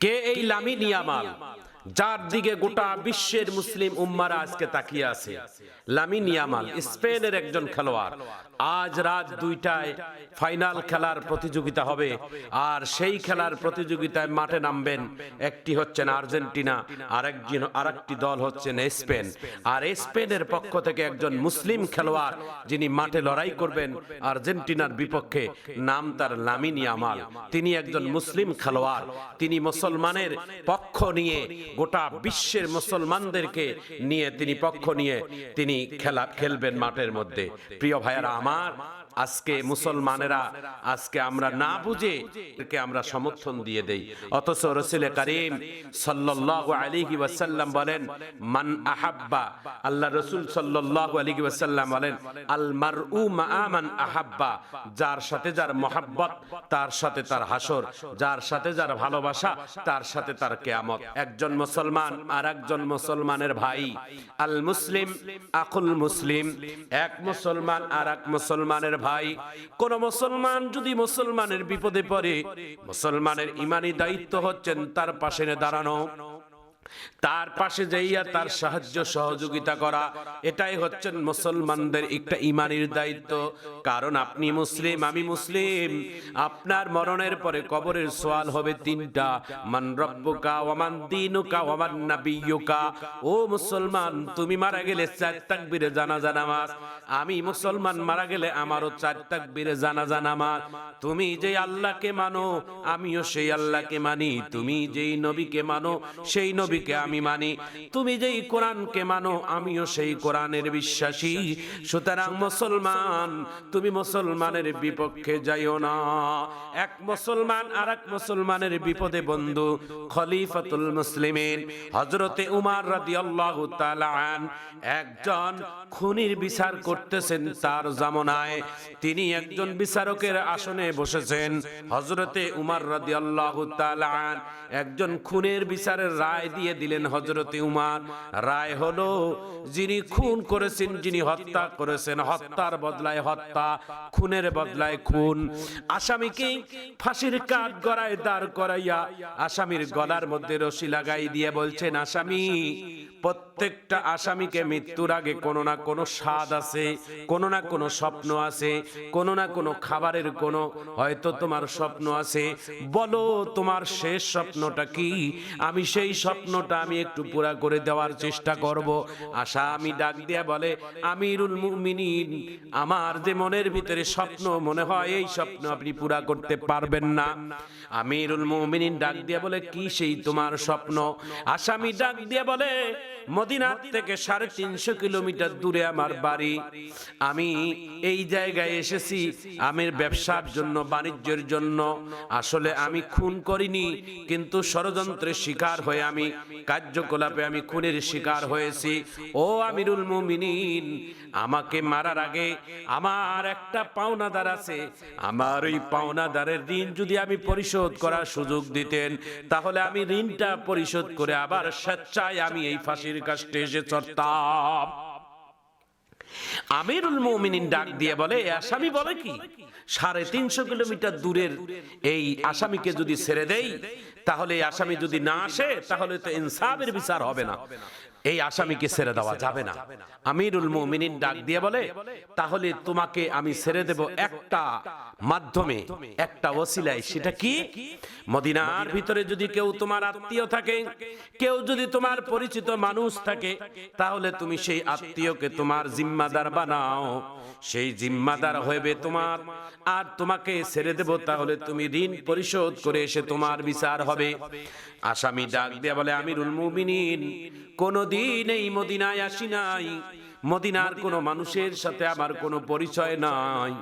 কে এই Lamine Yamal, যার দিকে গোটা বিশ্বের মুসলিম উম্মারা আজকে তাকিয়ে আছে? লামিন ইয়ামাল স্পেনের একজন খেলোয়াড়। আজ রাত 2টায় ফাইনাল খেলার প্রতিযোগিতা হবে, আর সেই খেলার প্রতিযোগিতায় মাঠে নামবেন একটি হচ্ছেন আর্জেন্টিনা, আরেকটি দল হচ্ছেন স্পেন। আর স্পেনের পক্ষ থেকে একজন মুসলিম খেলোয়াড় যিনি মাঠে লড়াই করবেন আর্জেন্টিনার বিপক্ষে, নাম তার লামিন ইয়ামাল। তিনি একজন মুসলিম খেলোয়াড়, তিনি মুসলমানের পক্ষ নিয়ে, গোটা বিশ্বের মুসলমানদেরকে নিয়ে তিনি পক্ষ নিয়ে তিনি খেলবেন মাঠের মধ্যে। প্রিয় ভাইয়েরা আমার, আজকে মুসলমানেরা আজকে আমরা না বুঝে আমরা সমর্থন দিয়ে দেই, অথচ রাসূল করিম সাল্লাল্লাহু আলাইহি ওয়াসাল্লাম বলেন মান আহাব্বা, আল্লাহ রাসূল সাল্লাল্লাহু আলাইহি ওয়াসাল্লাম বলেন আল মারউ মা মান আহাব্বা, যার সাথে যার মহব্বত তার সাথে তার হাসর, যার সাথে যার ভালোবাসা তার সাথে তার কিয়ামত। একজন মুসলমান আর একজন মুসলমানের ভাই, আল মুসলিম আকুল মুসলিম, এক মুসলমান আর এক মুসলমানের ভাই। কোন মুসলমান যদি মুসলমানের বিপদে পড়ে, মুসলমানের ইমানি দায়িত্ব হচ্ছেন তার পাশে দাঁড়ানো, তার পাশে যাইয়া তার সাহায্য সহযোগিতা করা। এটাই হচ্ছেন মুসলমানদের একটা ইমানের দায়িত্ব। কারণ আপনি মুসলিম, আমি মুসলিম, আপনার মরণের পরে কবরের সওয়াল হবে 3টা, মান রব্বুকা ওয়া মান দীনুকা ওয়া মান নাবিয়্যুকা। ও মুসলমান, তুমি মারা গেলে 4 তাকবীরে জানাজা নামাজ, আমি মুসলমান মারা গেলে আমারও 4 তাকবীরে জানাজা নামাজ। তুমি যে আল্লাহকে মানো আমিও সেই আল্লাহকে মানি, তুমি যেই নবীকে মানো সেই নবীকে আমি মানি, তুমি যেই কোরআনকে মানো আমিও সেই কোরআনের বিশ্বাসী। সুতরাং মুসলমান, তুমি মুসলমানের বিপক্ষে যাইও না। এক মুসলমান আর এক মুসলমানের বিপদে বন্ধু। খলিফাতুল মুসলিমিন হযরতে উমর রাদিয়াল্লাহু তাআলা আন একজন খুনির বিচার করতেছেন তার জামানায়। তিনি একজন বিচারকের আসনে বসেছেন। হযরতে উমর রাদিয়াল্লাহু তাআলা আন একজন খুনের বিচারের রায় দিয়ে দিলেন হযরতে উমর। রায় হলো, যিনি খুন করেছেন, যিনি হত্যা করেছেন, হত্যার বদলায় হত্যা, খুনের বদলায় খুন। আসামিকে ফাঁসির কাঠ গড়ায় দাঁড় করাইয়া আসামির গলার মধ্যে রশি লাগাই দিয়ে বলছেন, আসামি, প্রত্যেকটা আসামিকে মৃত্যুর আগে কোনো না কোনো স্বাদ আছে, কোনো না কোনো স্বপ্ন আছে, কোনো না কোনো খাবারের কোনো হয়তো তোমার স্বপ্ন আছে। বলো তোমার শেষ স্বপ্নটা কি? আমি সেই স্বপ্নটা আমি একটু পুরা করে দেওয়ার চেষ্টা করব। আসামি ডাক দিয়া বলে, আমিরুল মুমিনিন, আমার যে মনের ভিতরে স্বপ্ন মনে হয় এই স্বপ্ন আপনি পুরা করতে পারবেন না। আমিরুল মুমিনিন ডাক দিয়া বলে, কি সেই তোমার স্বপ্ন? আসামি ডাক দিয়া বলে, মদিনা থেকে 350 কিলোমিটার দূরে আমার বাড়ি। আমি এই জায়গায় এসেছি আমের ব্যবসার জন্য, বাণিজ্যের জন্য। আসলে আমি খুন করিনি, কিন্তু ষড়যন্ত্রের শিকার হয়ে আমি কার্যকলাপে আমি খুনের শিকার হয়েছি। ও আমিরুল মুমিনিন, আমাকে মারার আগে আমার একটা পাওনাদার আছে, আমার ওই পাওনাদারের ঋণ যদি আমি পরিশোধ করার সুযোগ দিতেন, তাহলে আমি ঋণটা পরিশোধ করে আবার স্বেচ্ছায় আমি এই ফাঁসির কাছে এসে চড়তাম। আমিরুল মুমিনিন ডাক দিয়ে বলে, আসামি বলে কি? 350 কিলোমিটার দূরের এই আসামিকে যদি ছেড়ে দেই, তাহলে এই আসামি যদি না আসে তাহলে তো ইনসাফের বিচার হবে না, এই আসামিকে ছেড়ে দেওয়া যাবে না। আমিরুল মুমিনিন ডাক দিয়ে বলে, তাহলে তোমাকে আমি ছেড়ে দেব একটা মাধ্যমে, একটা ওসিলায়। সেটা কি? মদিনার ভিতরে যদি কেউ তোমার আত্মীয় থাকে, কেউ যদি তোমার পরিচিত মানুষ থাকে, তাহলে তুমি সেই আত্মীয়কে তোমার জিম্মাদার বানাও, সেই জিম্মাদার হবে তোমার। আর তোমাকে ছেড়ে দেব, তাহলে তুমি ঋণ পরিশোধ করে এসে তোমার বিচার হবে। আসামি ডাক দিয়ে বলে, আমিরুল মুমিনিন, কোনদিন এই মদিনায় আসি নাই, মদিনার কোন মানুষের সাথে আমার কোনো পরিচয় নাই,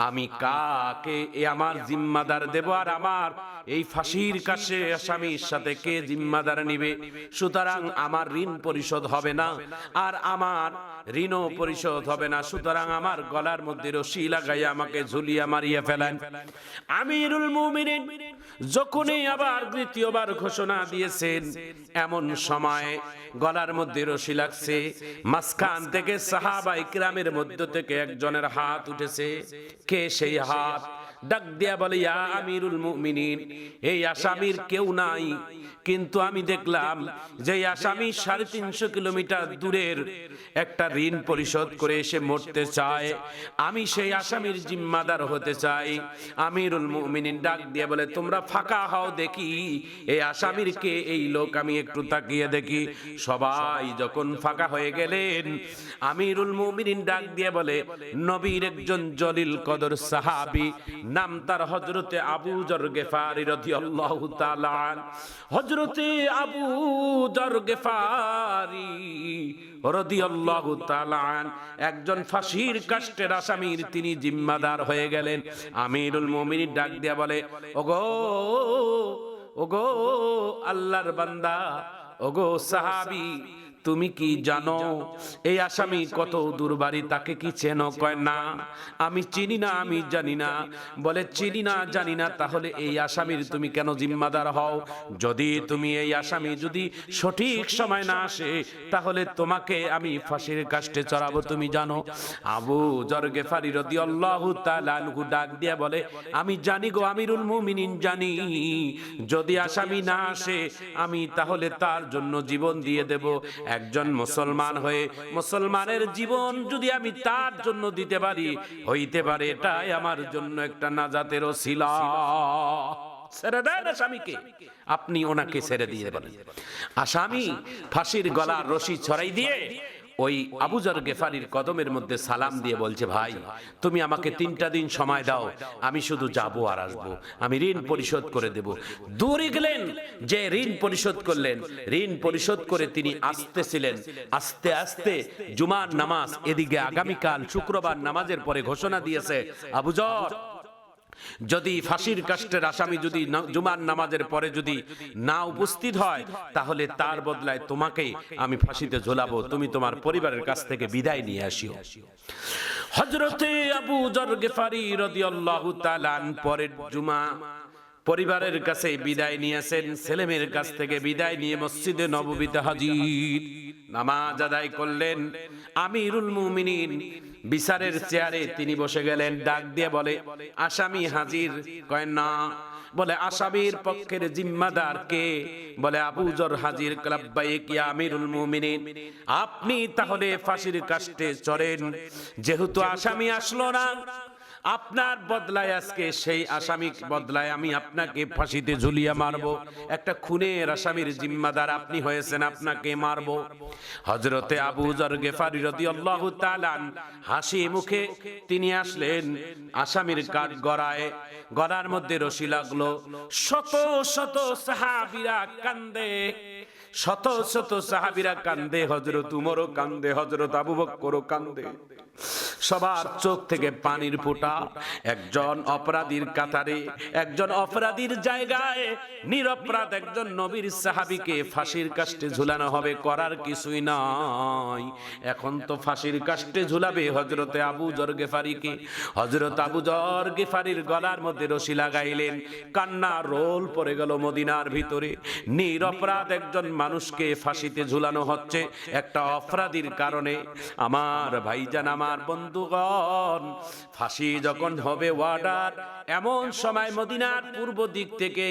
আমি কাকে আমার জিম্মাদার দেব? আর আমার এই ফাঁসির কাছে আসামির সাথে কে জিম্মাদার নিবে? সুতরাং আমার ঋণ পরিশোধ হবে না, আর আমার ঋণও পরিশোধ হবে না। সুতরাং আমার গলার মধ্যে রশি লাগাইয়া আমাকে ঝুলিয়া মারিয়া ফেলেন। আমিরুল মুমিনিন যখনই আবার দ্বিতীয়বার ঘোষণা দিয়েছেন, এমন সময় গলার মধ্যে রশি লাগছে, মাঝখান থেকে সাহাবায়ে কিরামের মধ্য থেকে একজনের হাত উঠেছে। কে সেই হাত? ডাক দিয়া বলে, ইয়া আমিরুল মুমিনিন, এই আসামির কেউ নাই, কিন্তু আমি দেখলাম যে আসামি 350 কিলোমিটার দূরের একটা ঋণ পরিশোধ করে এসে মরতে চায়, আমি সেই আসামির জিম্মাদার হতে চাই। আমিরুল মুমিনিন ডাক দিয়ে বলে, তোমরা ফাঁকা হও দেখি এই আসামির কে এই লোক, আমি একটু তাকিয়ে দেখি। সবাই যখন ফাঁকা হয়ে গেলেন, আমিরুল মুমিনিন ডাক দিয়ে বলে, নবীর একজন জলিল কদর সাহাবী, নাম তার হযরতে আবু যর গিফারী রাদিয়াল্লাহু তাআলা আনহু। হযরতে আবু যর গিফারী রাদিয়াল্লাহু তাআলা আনহু একজন ফাঁসির কাষ্ঠের আসামির তিনি জিম্মাদার হয়ে গেলেন। আমিরুল মুমিনিন ডাক দিয়া বলে, ওগো ওগো আল্লাহর বান্দা, ওগো সাহাবী, তুমি কি জানো এই আসামি কত দুর্বারি, তাকে কি চেনো? কয় না, আমি চিনি না, আমি জানি না। বলে, চিনি না জানি না, তাহলে এই আসামির তুমি কেন জিম্মাদার হও? যদি তুমি এই আসামি যদি সঠিক সময় না আসে, তাহলে তোমাকে আমি ফাঁসির কাষ্ঠে চড়াবো, তুমি জানো? আবু যর গিফারী রাদিয়াল্লাহু তাআলা আনহু ডাক দিয়া বলে, আমি জানি গো আমিরুল মুমিনিন, জানি। যদি আসামি না আসে, আমি তাহলে তার জন্য জীবন দিয়ে দেব। একজন মুসলমান হয়ে মুসলমানের জীবন যদি আমি তার জন্য দিতে পারি, হইতে পারে এটাই আমার জন্য একটা নাজাতের ওসিলা। ছেড়ে দেন আসামিকে, আপনি ওনাকে ছেড়ে দিয়ে বলেন। আসামি ফাঁসির গলার রশি ছড়াই দিয়ে ওই আবু যর গিফারীর কদমের মধ্যে সালাম দিয়ে বলছে, ভাই তুমি আমাকে 3টা দিন সময় দাও, আমি শুধু যাব আর আসবো, আমি ঋণ পরিশোধ করে দেব। দূরে গেলেন, যে ঋণ পরিশোধ করলেন, ঋণ পরিশোধ করে তিনি আসতেছিলেন। আস্তে আস্তে জুমার নামাজ, এদিকে আগামীকাল শুক্রবার নামাজের পরে ঘোষণা দিয়েছে, আবু যর, যদি ফাঁসির কাষ্ঠের আসামি যদি জুমার নামাজের পরে যদি না উপস্থিত হয়, তাহলে তার বদলায় তোমাকে আমি ফাঁসিতে ঝোলাবো, তুমি তোমার পরিবারের কাছ থেকে বিদায় নিয়ে আসিও। হযরতে আবু যর গিফারী রাদিয়াল্লাহু তাআলা পরের জুমা পরিবারের কাছে বিদায় নিয়েছেন, ছেলেমেয়ের কাছ থেকে বিদায় নিয়ে মসজিদে নববীতে হাজির, নামাজ আদায় করলেন। আমিরুল মুমিনিন বিচারের চেয়ারে তিনি বসে গেলেন। ডাক দিয়ে বলে, আসামি হাজির? কয় না। বলে, আসামির পক্ষের জিম্মাদার কে? বলে, আবু যর হাজির। লাব্বাইক ইয়া আমিরুল মুমিনিন, আপনি তাহলে ফাঁসির কাষ্ঠে চড়েন। যেহেতু আসামি আসলো না, আপনার বদলায় আজকে সেই আসামি বদলায় আমি আপনাকে ফাঁসিতে ঝুলিয়ে মারবো। একটা খুনের আসামির জিম্মাদার আপনি হয়েছেন, আপনাকে মারবো। হযরতে আবু যর গিফারী রাদিয়াল্লাহু তাআলা হাসি মুখে তিনি আসলেন। আসামির কাঠ গড়ায়, গলার মধ্যে রশি লাগলো। শত শত সাহাবীরা কান্দে, শত শত সাহাবীরা কান্দে, হযরত উমরও কান্দে, হযরত আবু বকরও কান্দে। সবার চোখ থেকে পানির ফোঁটা। একজন অপরাধীর কাতারে, একজন অপরাধীর জায়গায় নিরপরাধ একজন নবীর সাহাবীকে ফাঁসির কাষ্ঠে ঝুলানো হবে, করার কিছুই নাই। এখন তো ফাঁসির কাষ্ঠে ঝুলাবে হযরতে আবু যর গিফারীকে। হযরত আবু যর গিফারীর গলার মধ্যে রশি লাগাইলেন। কান্না রোল পড়ে গেল মদিনার ভিতরে। নিরপরাধ একজন মানুষকে ফাঁসিতে ঝুলানো হচ্ছে একটা অপরাধীর কারণে। আমার ভাইজান, আমার বন্ধুগণ, ফাঁসি যখন হবে ওয়ার্ডার, এমন সময় মদিনার পূর্ব দিক থেকে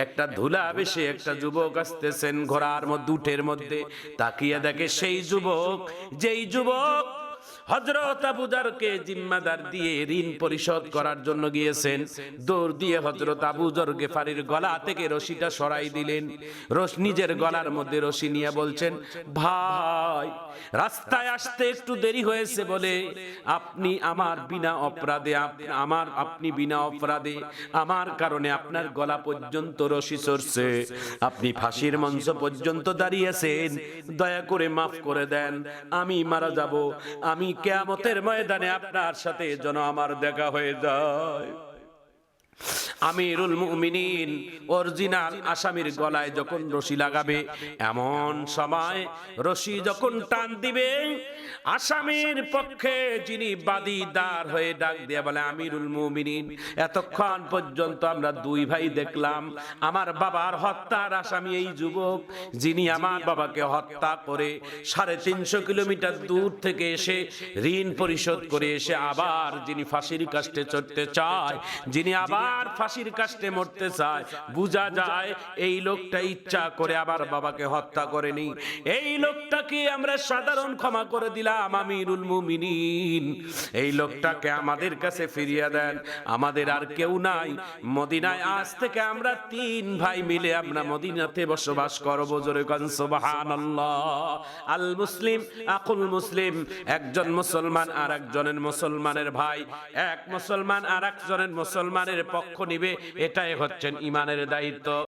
একটা ধুলা বেশে একটা যুবক আসতেছেন ঘোড়ার মধ্যে, উটের মধ্যে। তাকিয়ে দেখে সেই যুবক, যেই যুবক হযরত আবু যরকে জিম্মাদার দিয়ে ঋণ পরিশোধ করার জন্য গিয়েছেন। দৌড় দিয়ে হযরত আবু যর গিফারীর গলা থেকে রশিটা সরাই দিলেন। নিজের গলার মধ্যে রশি নিয়ে বলছেন, ভাই রাস্তায় আসতে একটু দেরি হয়েছে বলে আপনি আমার বিনা অপরাধে, আপনি বিনা অপরাধে আমার কারণে আপনার গলা পর্যন্ত রশি চড়ছে, আপনি ফাঁসির মঞ্চ পর্যন্ত দাঁড়িয়েছেন, দয়া করে মাফ করে দেন, আমি মারা যাব, আমি কিয়ামতের ময়দানে আপনার সাথে যেন আমার দেখা হয়ে যায়। আমিরুল মুমিনিন অরিজিনাল আসামির গলায় যখন রশি লাগাবে, এমন সময় রশি যখন টান দিবে, আসামির পক্ষে যিনি বাদী দাঁড় হয়ে ডাক দিয়ে বলে, আমিরুল মুমিনিন, এতক্ষণ পর্যন্ত আমরা দুই ভাই দেখলাম আমার বাবার হত্যার আসামি এই যুবক, যিনি আমার বাবাকে হত্যা করে 350 কিলোমিটার দূর থেকে এসে ঋণ পরিশোধ করে এসে আবার যিনি ফাঁসির কাস্টে চড়তে চায়, যিনি আবার ফাঁসির কাস্টে মরতে চায়, বোঝা যায় এই লোকটা ইচ্ছা করে আমার বাবাকে হত্যা করেনি। এই লোকটাকে আমরা সাধারণ ক্ষমা করে দিলাম, আমিরুল মুমিনিন, এই লোকটাকে আমাদের কাছে ফিরিয়ে দেন, আমাদের আর কেউ নাই মদিনায়, আজ থেকে আমরা 3 ভাই মিলে আমরা মদিনাতে বসবাস করব। জোরে কোন সুবহানাল্লাহ। আল মুসলিম আকুল মুসলিম, একজন মুসলমান আর একজনের মুসলমানের ভাই, এক মুসলমান আর একজনের মুসলমানের পক্ষ নিবে, এটাই হচ্ছেন ইমানের দায়িত্ব।